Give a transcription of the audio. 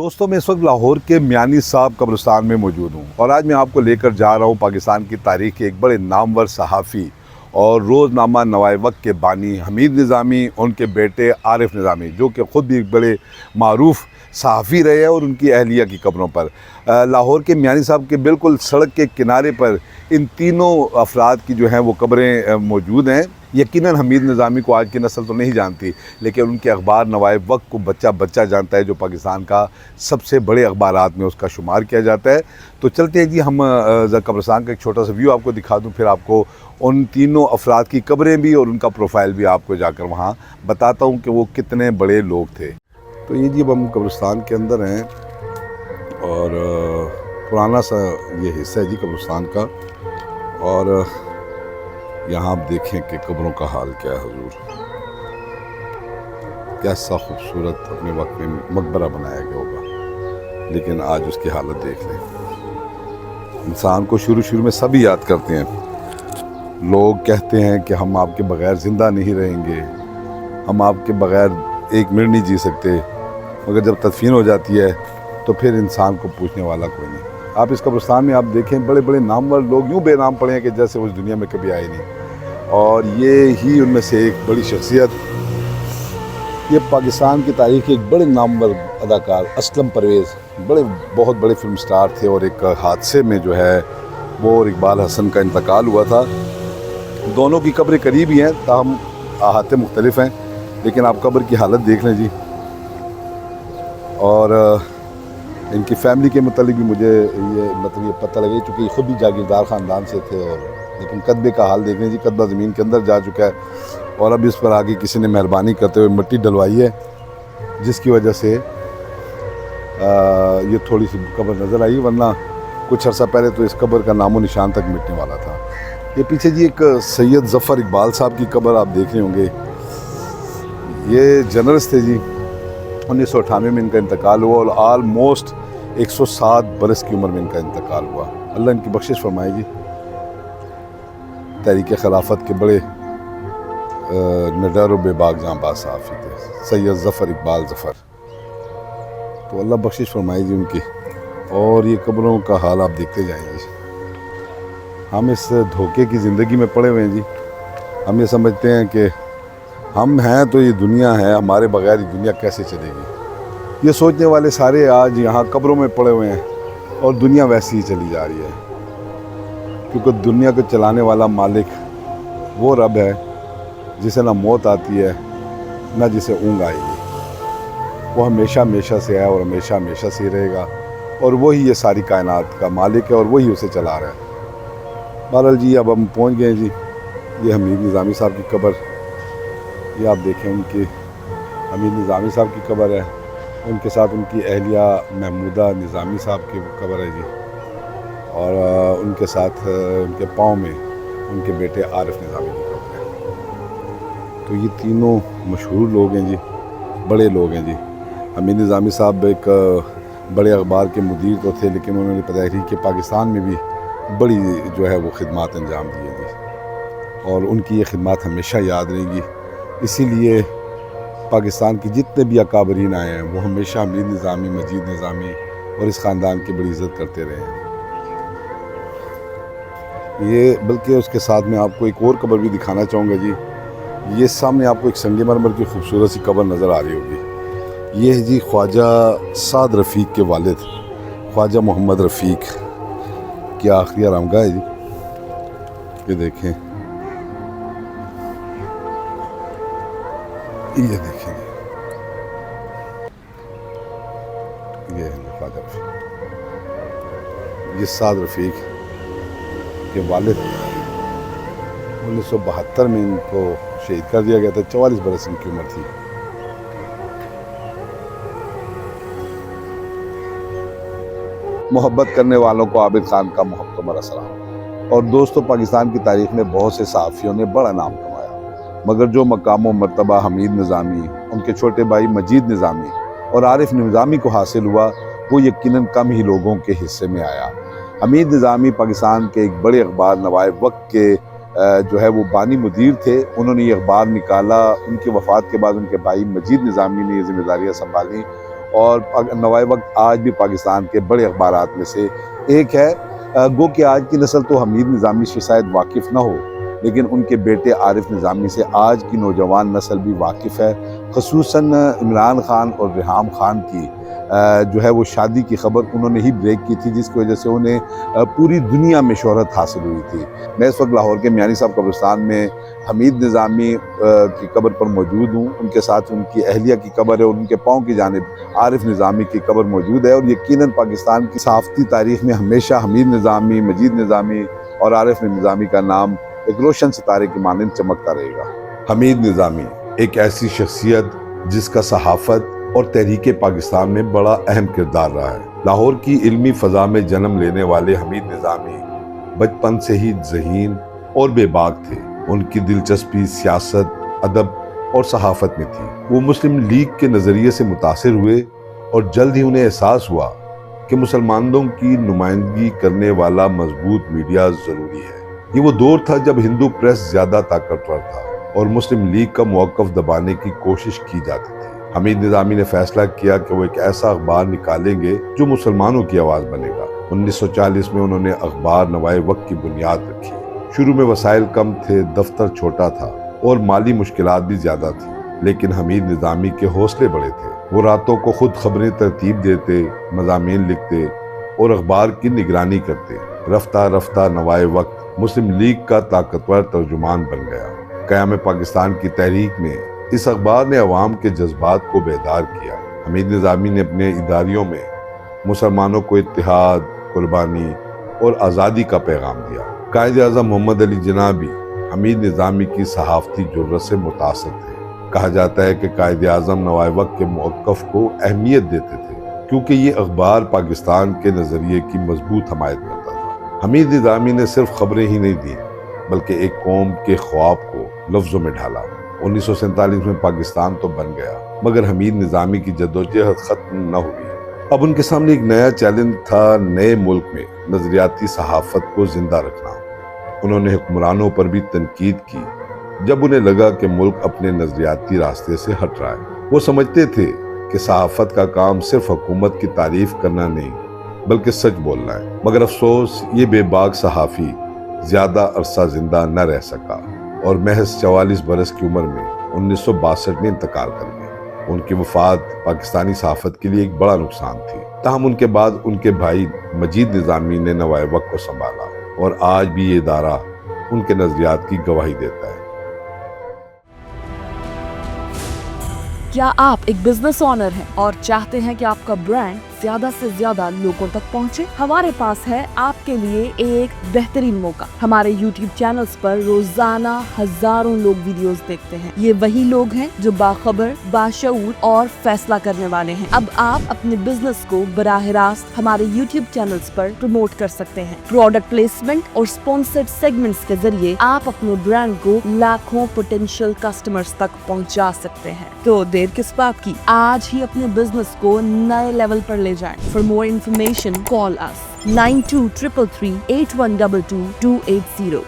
दोस्तों मैं इस वक्त लाहौर के मियानी साहब कब्रिस्तान में मौजूद हूँ और आज मैं आपको लेकर जा रहा हूँ पाकिस्तान की तारीख के एक बड़े नामवर सहाफ़ी और रोज़नामा नवाए वक्त के बानी हमीद निज़ामी, उनके बेटे आरिफ निज़ामी, जो कि ख़ुद भी एक बड़े मारूफ़ सहाफ़ी रहे हैं। और उनकी अहलिया की कब्रों पर लाहौर के मियानी साहब के बिल्कुल सड़क के किनारे पर इन तीनों अफराद की जो हैं वो कब्रें मौजूद हैं। यकीनन हमीद निज़ामी को आज की नस्ल तो नहीं जानती, लेकिन उनके अखबार नवाए वक्त को बच्चा बच्चा जानता है, जो पाकिस्तान का सबसे बड़े अखबारात में उसका शुमार किया जाता है। तो चलते हैं जी, हम कब्रिस्तान का एक छोटा सा व्यू आपको दिखा दूं, फिर आपको उन तीनों अफराद की कब्रें भी और उनका प्रोफाइल भी आपको जाकर वहाँ बताता हूँ कि वो कितने बड़े लोग थे। तो ये जी अब हम कब्रिस्तान के अंदर हैं और पुराना सा ये हिस्सा है जी कब्रिस्तान का। और यहाँ आप देखें कि कब्रों का हाल क्या है। हुजूर कैसा खूबसूरत अपने वक्त में मकबरा बनाया गया होगा, लेकिन आज उसकी हालत देख लें। इंसान को शुरू में सभी याद करते हैं। लोग कहते हैं कि हम आपके बग़ैर ज़िंदा नहीं रहेंगे, हम आपके बग़ैर एक मिनट नहीं जी सकते, मगर जब तदफीन हो जाती है तो फिर इंसान को पूछने वाला कोई नहीं। आप इस कब्रिस्तान में आप देखें बड़े बड़े नामवर लोग यूँ बेनाम पड़े हैं कि जैसे उस दुनिया में कभी आए नहीं। और ये ही उनमें से एक बड़ी शख्सियत, ये पाकिस्तान की तारीख के एक बड़े नामवर अदाकार असलम परवेज़, बहुत बड़े फिल्म स्टार थे। और एक हादसे में जो है वो और इकबाल हसन का इंतकाल हुआ था। दोनों की कब्रें करीब ही हैं, ताहम अहाते मुख्तलिफ हैं, लेकिन आप कब्र की हालत देख लें जी। और इनकी फैमिली के मतलब भी मुझे ये पता लगे, चूँकि खुद भी जागीरदार ख़ानदान से थे। और लेकिन कदबे का हाल देख लें जी, कदबा ज़मीन के अंदर जा चुका है और अब इस पर आगे किसी ने मेहरबानी करते हुए मिट्टी डलवाई है, जिसकी वजह से ये थोड़ी सी कब्र नज़र आई, वरना कुछ अर्सा पहले तो इस कब्र का नामो निशान तक मिटने वाला था। ये पीछे जी एक सैयद ज़फ़र इकबाल साहब की कब्र आप देख रहे होंगे। ये जर्नलिस्ट थे जी, 1998 में इनका इंतकाल हुआ और आलमोस्ट 107 बरस की उम्र में इनका इंतकाल हुआ। अल्लाह इनकी बख्शिश फरमाए जी। तहरीक खिलाफत के बड़े निडर और बेबाक जांबाज सहाफ़ी थे, सैयद ज़फ़र इकबाल ज़फ़र। तो अल्लाह बख्शिश फरमाए जी उनकी। और ये कब्रों का हाल आप देखते जाएंगे। हम इस धोखे की ज़िंदगी में पड़े हुए हैं जी। हम ये समझते हैं कि हम हैं तो ये दुनिया है, हमारे बगैर ये दुनिया कैसे चलेगी। ये सोचने वाले सारे आज यहाँ कब्रों में पड़े हुए हैं और दुनिया वैसी ही चली जा रही है, क्योंकि दुनिया को चलाने वाला मालिक वो रब है जिसे ना मौत आती है ना जिसे ऊँघ आएगी। वो हमेशा हमेशा से है और हमेशा हमेशा से रहेगा, और वही ये सारी कायनात का मालिक है और वही उसे चला रहा है। बहरहाल जी अब हम पहुँच गए जी। ये हमीद निज़ामी साहब की कब्र, ये आप देखें उनकी हमीद निज़ामी साहब की कब्र है। उनके साथ उनकी अहलिया महमूदा निज़ामी साहब की कब्र है जी। और उनके साथ उनके पाँव में उनके बेटे आरिफ निज़ामी की कब्र है। तो ये तीनों मशहूर लोग हैं जी, बड़े लोग हैं जी। हमीद निज़ामी साहब एक बड़े अखबार के मुदीर तो थे, लेकिन उन्होंने तहरीक पाकिस्तान में भी बड़ी जो है वो खिदमत अंजाम दी है जी। और उनकी ये खिदमत हमेशा याद रहेगी। इसीलिए पाकिस्तान की जितने भी अकाबरीन आए हैं वो हमेशा हमीद निज़ामी, मजीद निज़ामी और इस ख़ानदान की बड़ी इज़्ज़त करते रहे हैं। ये बल्कि उसके साथ में आपको एक और कब्र भी दिखाना चाहूँगा जी। ये सामने आपको एक संगमरमर की खूबसूरत सी कब्र नज़र आ रही होगी। ये है जी ख्वाजा साद रफ़ीक के वालिद ख्वाजा मोहम्मद रफ़ीक की आखिरी आरामगाह है जी। ये देखें, ये देखें, ये है ख्वाजा रफ़ीक। ये साद रफ़ीक के वालिद 1972 में इनको शहीद कर दिया गया था। 44 बरस इनकी उम्र थी। मोहब्बत करने वालों को आबिद खान का मुहब्बत सलाम। और दोस्तों, पाकिस्तान की तारीख में बहुत से सहाफ़ियों ने बड़ा नाम कमाया, मगर जो मकाम व मर्तबा हमीद निज़ामी, उनके छोटे भाई मजीद निज़ामी और आरिफ निज़ामी को हासिल हुआ, वो यकीनन कम ही लोगों के हिस्से में आया। हमीद निज़ामी पाकिस्तान के एक बड़े अखबार नवाए वक्त के जो है वो बानी मुदीर थे। उन्होंने ये अखबार निकाला। उनकी वफ़ात के बाद उनके भाई मजीद निज़ामी ने ये ज़िम्मेदारियाँ संभाली اور نوائے وقت آج بھی پاکستان کے بڑے اخبارات میں سے ایک ہے۔ گو کہ آج کی نسل تو حمید نظامی سے شاید واقف نہ ہو، لیکن ان کے بیٹے عارف نظامی سے آج کی نوجوان نسل بھی واقف ہے، خصوصاً عمران خان اور ریحام خان کی جو ہے وہ شادی کی خبر انہوں نے ہی بریک کی تھی، جس کی وجہ سے انہیں پوری دنیا میں شہرت حاصل ہوئی تھی۔ میں اس وقت لاہور کے میانی صاحب قبرستان میں حمید نظامی کی قبر پر موجود ہوں، ان کے ساتھ ان کی اہلیہ کی قبر ہے اور ان کے پاؤں کی جانب عارف نظامی کی قبر موجود ہے، اور یقیناً پاکستان کی صحافتی تاریخ میں ہمیشہ حمید نظامی، مجید نظامی اور عارف نظامی کا نام ایک روشن ستارے کی مانند چمکتا رہے گا۔ حمید نظامی ایک ایسی شخصیت جس کا صحافت اور تحریک پاکستان میں بڑا اہم کردار رہا ہے۔ لاہور کی علمی فضا میں جنم لینے والے حمید نظامی بچپن سے ہی ذہین اور بے باک تھے۔ ان کی دلچسپی سیاست، ادب اور صحافت میں تھی۔ وہ مسلم لیگ کے نظریے سے متاثر ہوئے اور جلد ہی انہیں احساس ہوا کہ مسلمانوں کی نمائندگی کرنے والا مضبوط میڈیا ضروری ہے۔ یہ وہ دور تھا جب ہندو پریس زیادہ طاقتور تھا اور مسلم لیگ کا موقف دبانے کی کوشش کی جاتی تھی۔ حمید نظامی نے فیصلہ کیا کہ وہ ایک ایسا اخبار نکالیں گے جو مسلمانوں کی آواز بنے گا۔ 1940 میں انہوں نے اخبار نوائے وقت کی بنیاد رکھی۔ شروع میں وسائل کم تھے، دفتر چھوٹا تھا اور مالی مشکلات بھی زیادہ تھی، لیکن حمید نظامی کے حوصلے بڑے تھے۔ وہ راتوں کو خود خبریں ترتیب دیتے، مضامین لکھتے اور اخبار کی نگرانی کرتے۔ رفتہ رفتہ نوائے وقت مسلم لیگ کا طاقتور ترجمان بن گیا۔ قیام پاکستان کی تحریک میں اس اخبار نے عوام کے جذبات کو بیدار کیا۔ حمید نظامی نے اپنے اداریوں میں مسلمانوں کو اتحاد، قربانی اور آزادی کا پیغام دیا۔ قائد اعظم محمد علی جناح بھی حمید نظامی کی صحافتی جرأت سے متاثر تھے۔ کہا جاتا ہے کہ قائد اعظم نوائے وقت کے موقف کو اہمیت دیتے تھے، کیونکہ یہ اخبار پاکستان کے نظریے کی مضبوط حمایت کرتا تھا۔ حمید نظامی نے صرف خبریں ہی نہیں دیں، بلکہ ایک قوم کے خواب کو لفظوں میں ڈھالا۔ 1947 میں پاکستان تو بن گیا، مگر حمید نظامی کی جدوجہد ختم نہ ہوئی۔ اب ان کے سامنے ایک نیا چیلنج تھا، نئے ملک میں نظریاتی صحافت کو زندہ رکھنا۔ انہوں نے حکمرانوں پر بھی تنقید کی جب انہیں لگا کہ ملک اپنے نظریاتی راستے سے ہٹ رہا ہے۔ وہ سمجھتے تھے کہ صحافت کا کام صرف حکومت کی تعریف کرنا نہیں، بلکہ سچ بولنا ہے۔ مگر افسوس، یہ بے باک صحافی زیادہ عرصہ زندہ نہ رہ سکا اور محض 44 برس کی عمر میں 1962 میں انتقال کر گئے۔ ان کی وفات پاکستانی صحافت کے لیے ایک بڑا نقصان تھی۔ تاہم ان کے بعد ان کے بھائی مجید نظامی نے نوائے وقت کو سنبھالا، اور آج بھی یہ ادارہ ان کے نظریات کی گواہی دیتا ہے۔ کیا آپ ایک بزنس اونر ہیں اور چاہتے ہیں کہ آپ کا برانڈ زیادہ سے زیادہ لوگوں تک پہنچے؟ ہمارے پاس ہے آپ کے لیے ایک بہترین موقع۔ ہمارے یوٹیوب چینلز پر روزانہ ہزاروں لوگ ویڈیوز دیکھتے ہیں۔ یہ وہی لوگ ہیں جو باخبر، باشعور اور فیصلہ کرنے والے ہیں۔ اب آپ اپنے بزنس کو براہ راست ہمارے یوٹیوب چینلز پر پروموٹ کر سکتے ہیں۔ پروڈکٹ پلیسمنٹ اور اسپانسرڈ سیگمنٹس کے ذریعے آپ اپنے برانڈ کو لاکھوں پوٹینشیل کسٹمرز تک پہنچا سکتے ہیں۔ تو دیر کس بات کی؟ آج ہی اپنے بزنس کو نئے لیول پر لے جائیں۔ For more information, call us 9233 8122 280.